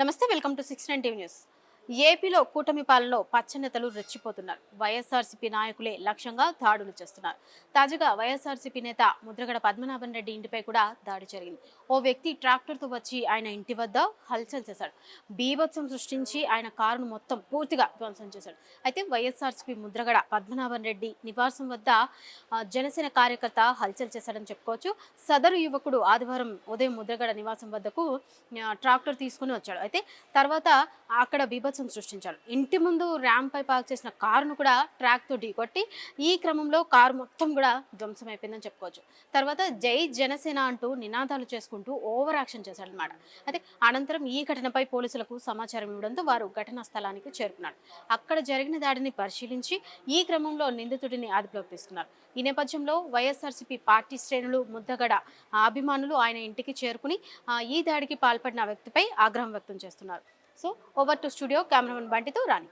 నమస్తే, welcome to 69 TV news. ఏపీలో కూటమి పాలనలో పచ్చనేతలు రెచ్చిపోతున్నారు. వైఎస్ఆర్సీపీ నాయకులే లక్ష్యంగా దాడులు చేస్తున్నారు. తాజాగా వైఎస్ఆర్సీపీ నేత ముద్రగడ పద్మనాభన్ రెడ్డి ఇంటిపై కూడా దాడి జరిగింది. ఓ వ్యక్తి ట్రాక్టర్తో వచ్చి ఆయన ఇంటి వద్ద హల్చల్ చేశాడు. బీభత్సం సృష్టించి ఆయన కారును మొత్తం పూర్తిగా ధ్వంసం చేశాడు. అయితే వైఎస్ఆర్సీపీ ముద్రగడ పద్మనాభన్ రెడ్డి నివాసం వద్ద జనసేన కార్యకర్త హల్చల్ చేశాడని చెప్పుకోవచ్చు. సదరు యువకుడు ఆదివారం ఉదయం ముద్రగడ నివాసం వద్దకు ట్రాక్టర్ తీసుకుని వచ్చాడు. అయితే తర్వాత అక్కడ బీభత్సం సృష్టించాడు. ఇంటి ముందు ర్యాంప్ పై పార్క్ చేసిన కారును కూడా ట్రాక్తో ఢీకొట్టి ఈ క్రమంలో కారు మొత్తం కూడా ధ్వంసం అయిపోయిందని చెప్పుకోవచ్చు. తర్వాత జై జనసేన అంటూ నినాదాలు చేసుకుంటూ ఓవర్ యాక్షన్ చేశాడనమాట. అయితే అనంతరం ఈ ఘటనపై పోలీసులకు సమాచారం ఇవ్వడంతో వారు ఘటనా స్థలానికి చేరుకున్నారు. అక్కడ జరిగిన దాడిని పరిశీలించి ఈ క్రమంలో నిందితుడిని అదుపులోకి తీసుకున్నారు. ఈ నేపథ్యంలో వైఎస్ఆర్సీపీ పార్టీ శ్రేణులు ముద్దగడ అభిమానులు ఆయన ఇంటికి చేరుకుని ఈ దాడికి పాల్పడిన వ్యక్తిపై ఆగ్రహం వ్యక్తం చేస్తున్నారు. So over to studio, cameraman బంటితో రాణి.